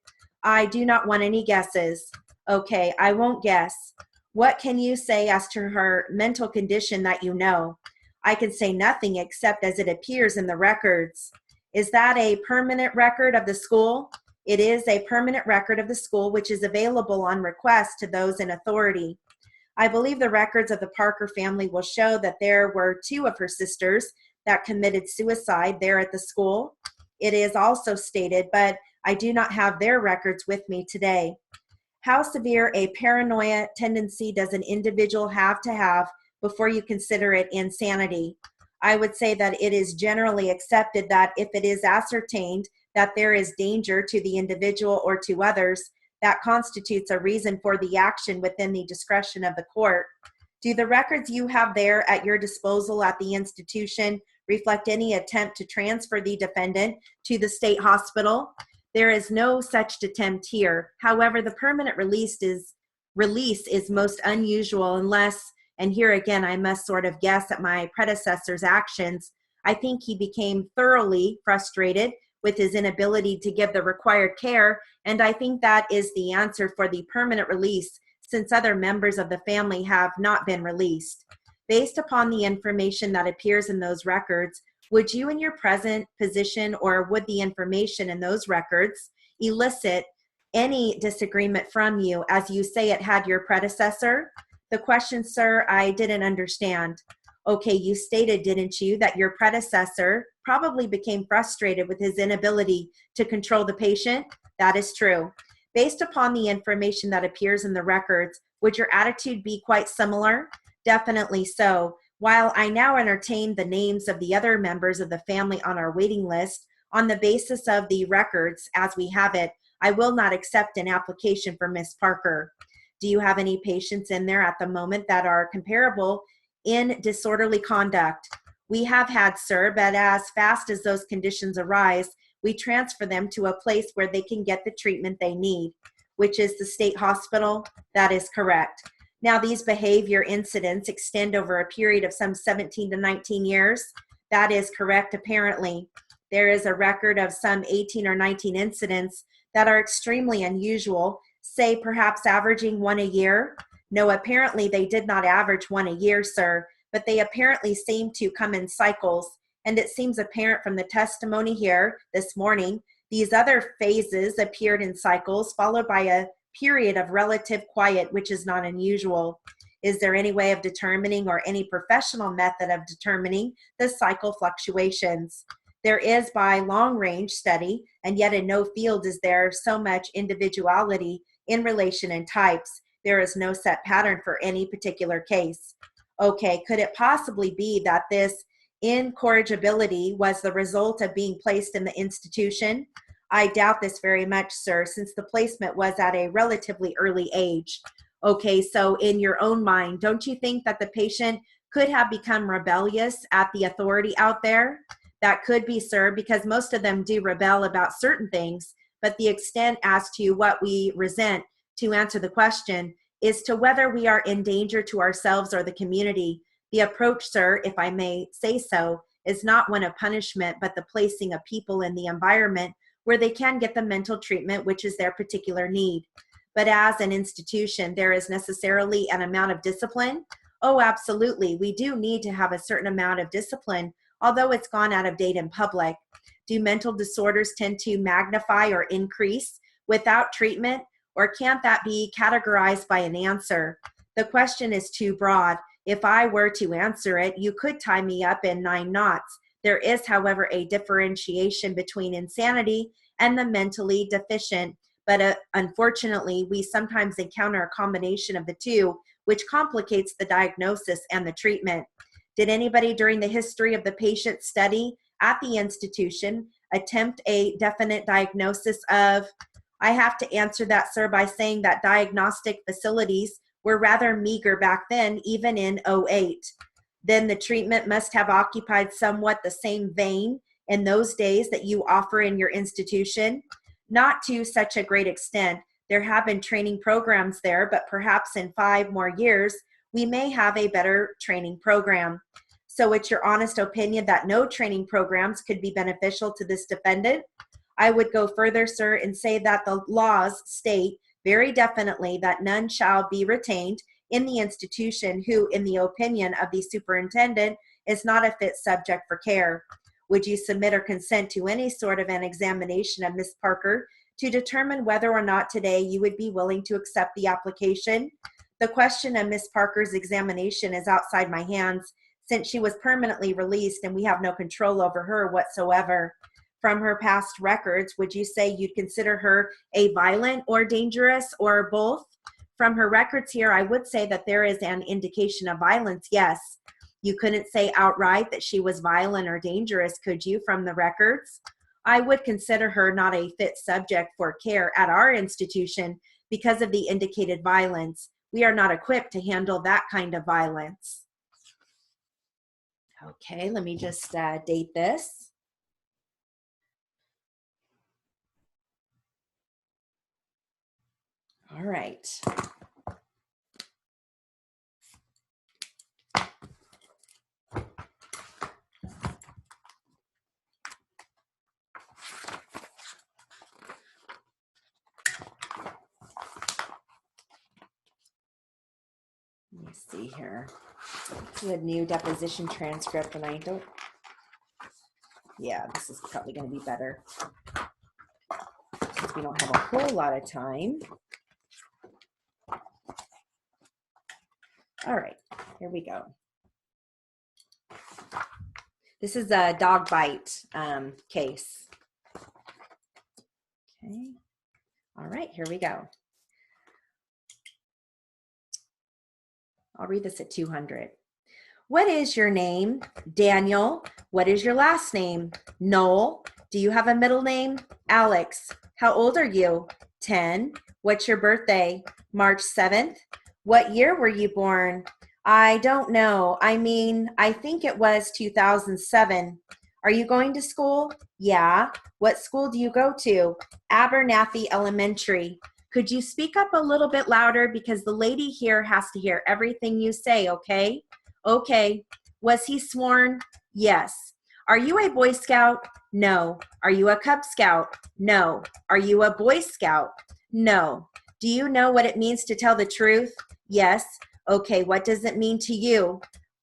I do not want any guesses. Okay, I won't guess. What can you say as to her mental condition that you know? I can say nothing except as it appears in the records. Is that a permanent record of the school? It is a permanent record of the school, which is available on request to those in authority. I believe the records of the Parker family will show that there were 2 of her sisters that committed suicide there at the school. It is also stated, but I do not have their records with me today. How severe a paranoia tendency does an individual have to have before you consider it insanity? I would say that it is generally accepted that if it is ascertained that there is danger to the individual or to others, that constitutes a reason for the action within the discretion of the court. Do the records you have there at your disposal at the institution reflect any attempt to transfer the defendant to the state hospital? There is no such attempt here. However, the permanent release is most unusual unless, and here again I must sort of guess at my predecessor's actions, I think he became thoroughly frustrated with his inability to give the required care, and I think that is the answer for the permanent release, since other members of the family have not been released. Based upon the information that appears in those records, would you in your present position, or would the information in those records elicit any disagreement from you as you say it had your predecessor? The question, sir, I didn't understand. Okay, you stated, didn't you, that your predecessor probably became frustrated with his inability to control the patient? That is true. Based upon the information that appears in the records, would your attitude be quite similar? Definitely so. While I now entertain the names of the other members of the family on our waiting list, on the basis of the records as we have it, I will not accept an application for Miss Parker. Do you have any patients in there at the moment that are comparable in disorderly conduct? We have had, sir, but as fast as those conditions arise, we transfer them to a place where they can get the treatment they need, which is the state hospital. That is correct. Now, these behavior incidents extend over a period of some 17 to 19 years. That is correct, apparently. There is a record of some 18 or 19 incidents that are extremely unusual, say perhaps averaging 1 a year. No, apparently they did not average 1 a year, sir, but they apparently seem to come in cycles. And it seems apparent from the testimony here this morning, these other phases appeared in cycles, followed by a period of relative quiet, which is not unusual. Is there any way of determining, or any professional method of determining, the cycle fluctuations? There is by long range study, and yet in no field is there so much individuality in relation and types. There is no set pattern for any particular case. Okay, could it possibly be that this incorrigibility was the result of being placed in the institution? I doubt this very much, sir, since the placement was at a relatively early age. Okay, so in your own mind, don't you think that the patient could have become rebellious at the authority out there? That could be, sir, because most of them do rebel about certain things, but the extent as to what we resent, to answer the question, is to whether we are in danger to ourselves or the community. The approach, sir, if I may say so, is not one of punishment, but the placing of people in the environment where they can get the mental treatment which is their particular need. But as an institution, there is necessarily an amount of discipline. Oh, absolutely. We do need to have a certain amount of discipline, although it's gone out of date in public. Do mental disorders tend to magnify or increase without treatment, or can't that be categorized by an answer? The question is too broad. If I were to answer it, you could tie me up in 9 knots. There is, however, a differentiation between insanity and the mentally deficient, but unfortunately, we sometimes encounter a combination of the two, which complicates the diagnosis and the treatment. Did anybody during the history of the patient study at the institution attempt a definite diagnosis of? I have to answer that, sir, by saying that diagnostic facilities were rather meager back then, even in '08. Then the treatment must have occupied somewhat the same vein in those days that you offer in your institution? Not to such a great extent. There have been training programs there, but perhaps in 5 more years, we may have a better training program. So it's your honest opinion that no training programs could be beneficial to this defendant? I would go further, sir, and say that the laws state very definitely that none shall be retained in the institution who, in the opinion of the superintendent, is not a fit subject for care. Would you submit or consent to any sort of an examination of Miss Parker to determine whether or not today you would be willing to accept the application? The question of Miss Parker's examination is outside my hands, since she was permanently released and we have no control over her whatsoever. From her past records, would you say you'd consider her a violent or dangerous or both? From her records here, I would say that there is an indication of violence, yes. You couldn't say outright that she was violent or dangerous, could you, from the records? I would consider her not a fit subject for care at our institution because of the indicated violence. We are not equipped to handle that kind of violence. Okay, let me just date this. All right. Let me see here. This is a new deposition transcript, and I don't, yeah, this is probably going to be better since we don't have a whole lot of time. All right, here we go. This is a dog bite case. Okay. All right, here we go. I'll read this at 200. What is your name? Daniel. What is your last name? Noel. Do you have a middle name? Alex. How old are you? 10. What's your birthday? March 7th. What year were you born? I don't know. I think it was 2007. Are you going to school? Yeah. What school do you go to? Abernathy Elementary. Could you speak up a little bit louder because the lady here has to hear everything you say, okay? Okay. Was he sworn? Yes. Are you a Boy Scout? No. Are you a Cub Scout? No. Are you a Boy Scout? No. Do you know what it means to tell the truth? Yes. Okay, what does it mean to you?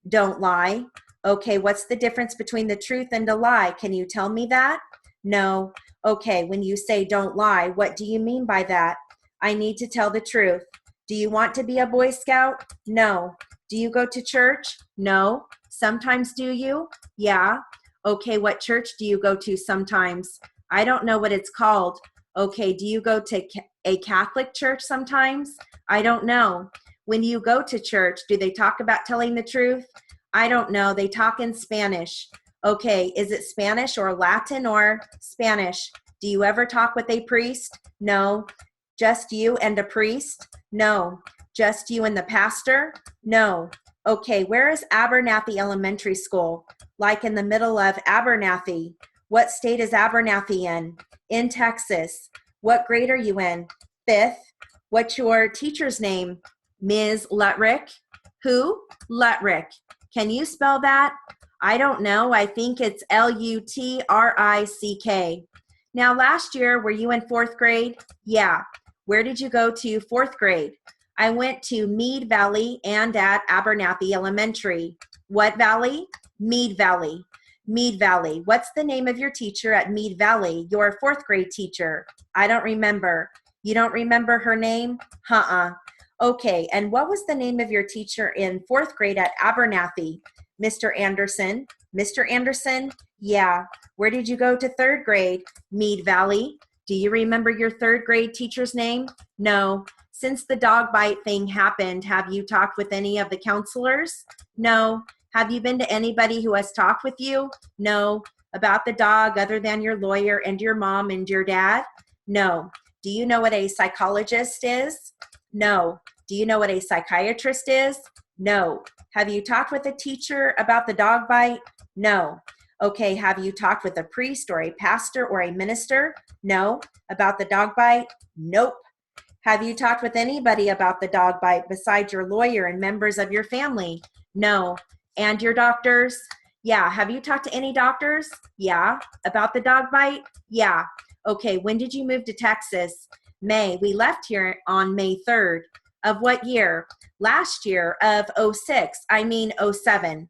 Don't lie. Okay, what's the difference between the truth and a lie? Can you tell me that? No. Okay, when you say don't lie, what do you mean by that? I need to tell the truth. Do you want to be a Boy Scout? No. Do you go to church? No. Sometimes do you? Yeah. Okay, what church do you go to sometimes? I don't know what it's called. Okay, do you go to a Catholic church sometimes? I don't know. When you go to church, do they talk about telling the truth? I don't know. They talk in Spanish. Okay, is it Spanish or Latin or Spanish? Do you ever talk with a priest? No. Just you and a priest? No. Just you and the pastor? No. Okay, where is Abernathy Elementary School? Like in the middle of Abernathy. What state is Abernathy in? In Texas. What grade are you in? 5th. What's your teacher's name? Ms. Lutrick. Who? Lutrick. Can you spell that? I don't know. I think it's Lutrick. Now, last year, were you in 4th grade? Yeah. Where did you go to 4th grade? I went to Mead Valley and at Abernathy Elementary. What valley? Mead Valley. Mead Valley. What's the name of your teacher at Mead Valley? Your 4th grade teacher. I don't remember. You don't remember her name? Okay, and what was the name of your teacher in 4th grade at Abernathy? Mr. Anderson. Mr. Anderson? Yeah. Where did you go to 3rd grade? Mead Valley. Do you remember your 3rd grade teacher's name? No. Since the dog bite thing happened, have you talked with any of the counselors? No. Have you been to anybody who has talked with you? No. About the dog other than your lawyer and your mom and your dad? No. Do you know what a psychologist is? No. Do you know what a psychiatrist is? No. Have you talked with a teacher about the dog bite? No. Okay, have you talked with a priest or a pastor or a minister? No. About the dog bite? Nope. Have you talked with anybody about the dog bite besides your lawyer and members of your family? No. And your doctors? Yeah. Have you talked to any doctors? Yeah. About the dog bite? Yeah. Okay, when did you move to Texas? May. We left here on May 3rd. Of what year? Last year of '06. I mean '07.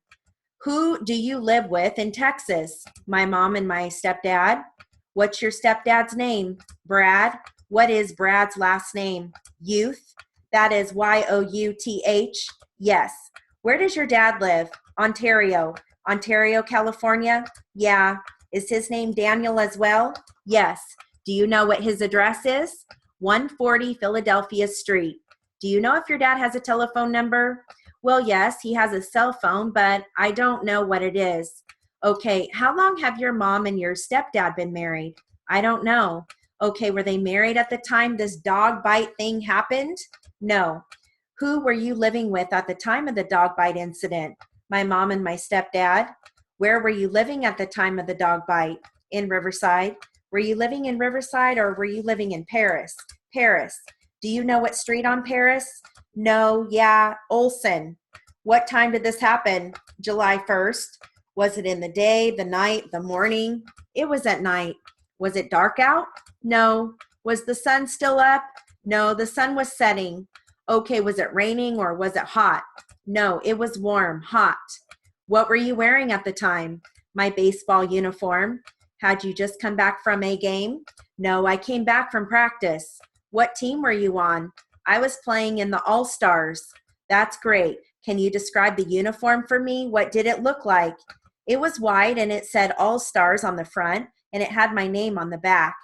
Who do you live with in Texas? My mom and my stepdad. What's your stepdad's name? Brad. What is Brad's last name? Youth. That is Youth. Yes. Where does your dad live? Ontario. Ontario, California? Yeah. Is his name Daniel as well? Yes. Do you know what his address is? 140 Philadelphia Street. Do you know if your dad has a telephone number? Well, yes, he has a cell phone, but I don't know what it is. Okay, how long have your mom and your stepdad been married? I don't know. Okay, were they married at the time this dog bite thing happened? No. Who were you living with at the time of the dog bite incident? My mom and my stepdad. Where were you living at the time of the dog bite? In Riverside. Were you living in Riverside or were you living in Paris? Paris. Do you know what street on Paris? No, yeah, Olson. What time did this happen? July 1st. Was it in the day, the night, the morning? It was at night. Was it dark out? No. Was the sun still up? No, the sun was setting. Okay, was it raining or was it hot? No, it was warm, hot. What were you wearing at the time? My baseball uniform. Had you just come back from a game? No, I came back from practice. What team were you on? I was playing in the All-Stars. That's great. Can you describe the uniform for me? What did it look like? It was white and it said All-Stars on the front and it had my name on the back.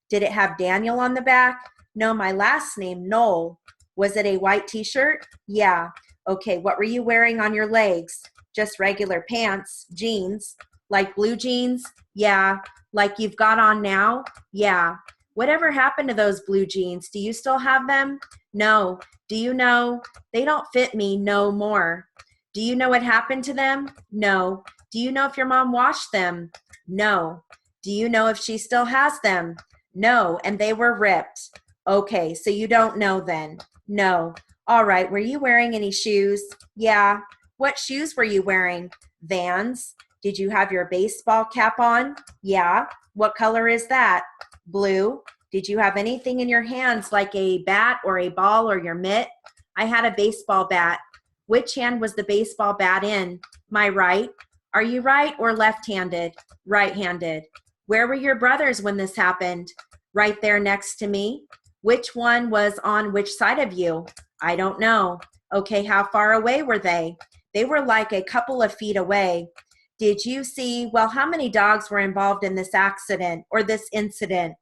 Did it have Daniel on the back? No, my last name, Knoll. Was it a white t-shirt? Yeah. Okay, what were you wearing on your legs? Just regular pants, jeans. Like blue jeans? Yeah. Like you've got on now? Yeah. Whatever happened to those blue jeans? Do you still have them? No. Do you know? They don't fit me no more. Do you know what happened to them? No. Do you know if your mom washed them? No. Do you know if she still has them? No. And they were ripped. Okay, so you don't know then. No. All right, were you wearing any shoes? Yeah. What shoes were you wearing? Vans. Did you have your baseball cap on? Yeah. What color is that? Blue. Did you have anything in your hands like a bat or a ball or your mitt? I had a baseball bat. Which hand was the baseball bat in? My right. Are you right or left-handed? Right-handed. Where were your brothers when this happened? Right there next to me. Which one was on which side of you? I don't know. Okay, how far away were they? They were like a couple of feet away. Did you see, well, how many dogs were involved in this accident or this incident?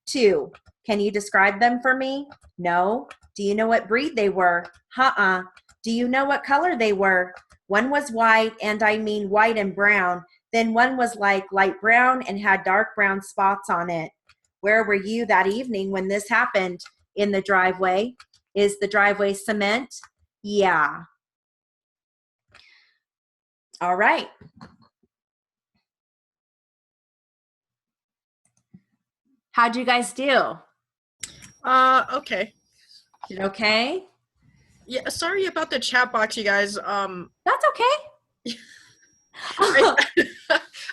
2. Can you describe them for me? No. Do you know what breed they were? Do you know what color they were? One was white, and I mean white and brown. Then one was like light brown and had dark brown spots on it. Where were you that evening when this happened? In the driveway. Is the driveway cement? Yeah. All right. How'd you guys do? Okay. Okay? Yeah, sorry about the chat box, you guys. That's okay.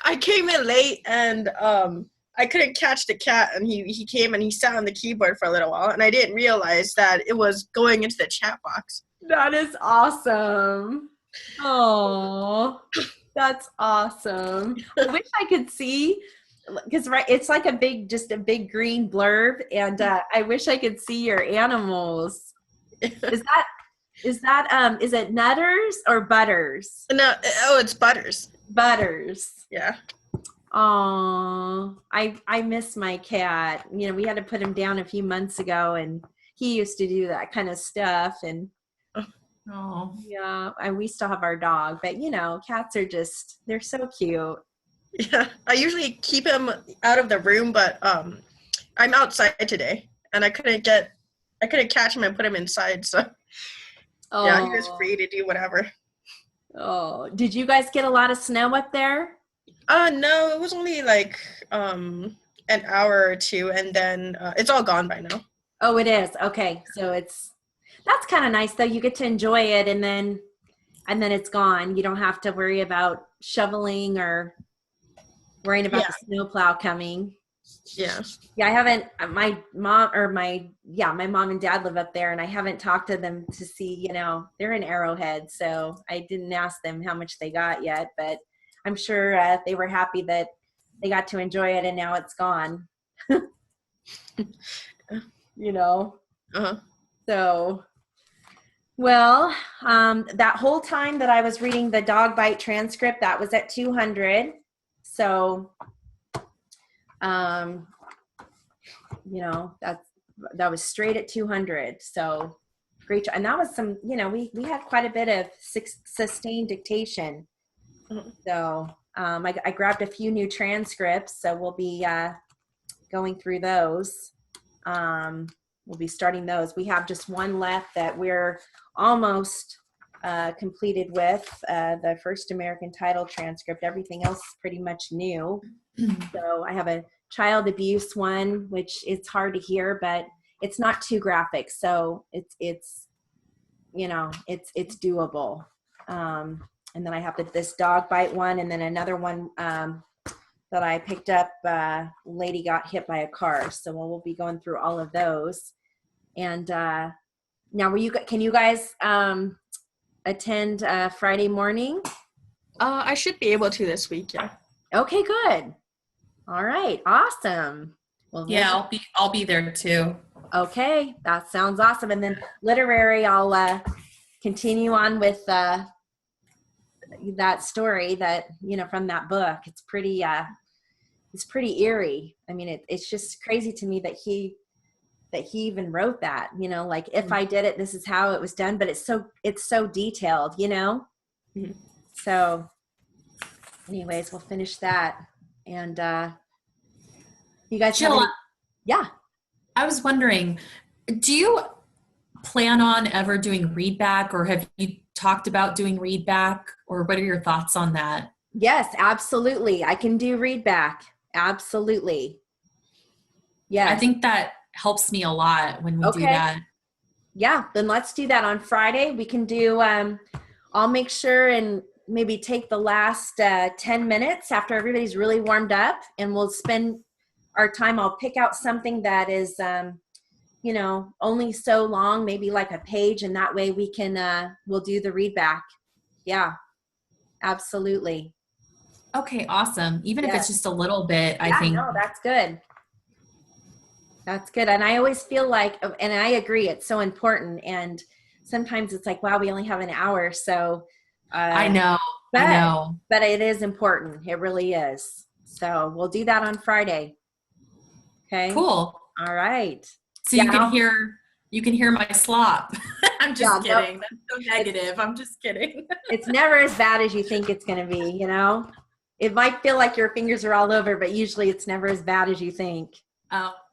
I came in late and I couldn't catch the cat, and he came and he sat on the keyboard for a little while, and I didn't realize that it was going into the chat box. That is awesome. Oh, that's awesome. I wish I could see, because it's like just a big green blurb, and I wish I could see your animals. Is it Nutters or Butters? No, it's Butters. Butters. Yeah. Oh, I miss my cat. You know, we had to put him down a few months ago, and he used to do that kind of stuff. And Oh, yeah, we still have our dog, but you know, cats are they're so cute. Yeah, I usually keep him out of the room, but I'm outside today, and I couldn't catch him and put him inside, so Oh. yeah, he was free to do whatever. Oh, did you guys get a lot of snow up there? No, it was only like an hour or two, and then it's all gone by now. Oh, it is. Okay. So that's kind of nice though. You get to enjoy it and then it's gone. You don't have to worry about shoveling or worrying about Yeah. the snowplow coming. Yeah. Yeah, I haven't, my mom and dad live up there and I haven't talked to them to see, they're in Arrowhead. So I didn't ask them how much they got yet, but I'm sure they were happy that they got to enjoy it and now it's gone. Uh-huh. So, well, that whole time that I was reading the dog bite transcript, that was at 200. So, that was straight at 200. So great. And that was some, we had quite a bit of sustained dictation. Mhm. So, I grabbed a few new transcripts. So we'll be, going through those. We'll be starting those. We have just one left that we're almost completed with, the first American title transcript. Everything else is pretty much new. So I have a child abuse one, which it's hard to hear, but it's not too graphic. So it's doable. And then I have this dog bite one, and then another one that I picked up. Lady got hit by a car. So we'll be going through all of those. And now, can you guys attend Friday morning? I should be able to this week. Yeah. Okay, good. All right, awesome. Well, Yeah, I'll be there too. Okay, that sounds awesome. And then literary, I'll continue on with that story that from that book. It's pretty eerie. I mean, it's just crazy to me that he even wrote that. Like if I did it, this is how it was done. But it's so detailed. Mm-hmm. So, anyways, we'll finish that. And you guys Jill, yeah. I was wondering, do you plan on ever doing read back, or have you talked about doing read back, or what are your thoughts on that? Yes, absolutely. I can do read back. Absolutely. Yes. I think that helps me a lot when we do that. Yeah, then let's do that on Friday. We can do, I'll make sure and maybe take the last 10 minutes after everybody's really warmed up, and we'll spend our time. I'll pick out something that is, only so long, maybe like a page, and that way we can, we'll do the read back. Yeah, absolutely. Okay, awesome. Even if it's just a little bit, I think. No, that's good. That's good. And I always feel like, and I agree, it's so important. And sometimes it's like, wow, we only have an hour. So I know. But it is important. It really is. So we'll do that on Friday. Okay. Cool. All right. So you can hear my slop. I'm just kidding. No, that's so negative. I'm just kidding. It's never as bad as you think it's going to be, It might feel like your fingers are all over, but usually it's never as bad as you think.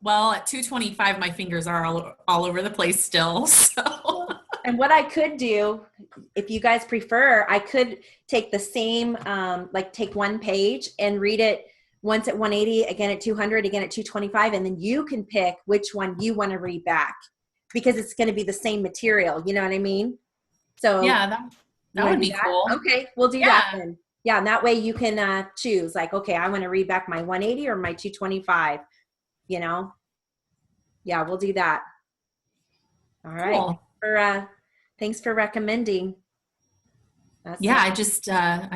Well, at 225, my fingers are all over the place still. So. And what I could do, if you guys prefer, I could take the same, take one page and read it once at 180, again at 200, again at 225, and then you can pick which one you want to read back, because it's going to be the same material. You know what I mean? So yeah, that would be cool. Okay, we'll do that then. Yeah, and that way you can choose, like, okay, I want to read back my 180 or my 225. Yeah, we'll do that. All right. Cool. Thanks for recommending. I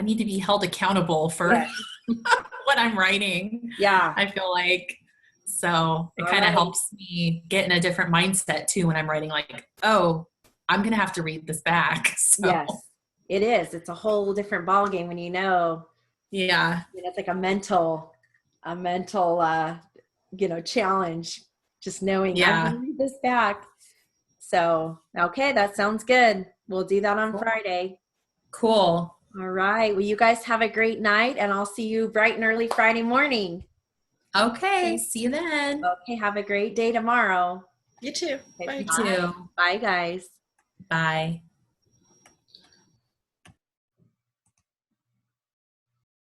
need to be held accountable for what I'm writing. Yeah. I feel like, so it kind of helps me get in a different mindset too when I'm writing, like, oh, I'm going to have to read this back. So. Yes, it is. It's a whole different ballgame when Yeah. It's like a mental, challenge, just knowing I'm going to read this back. So, okay, that sounds good. We'll do that on Friday. Cool. All right. Well, you guys have a great night, and I'll see you bright and early Friday morning. Okay. See you then. Okay. Have a great day tomorrow. You too. Okay, bye. You too. Bye, guys. Bye.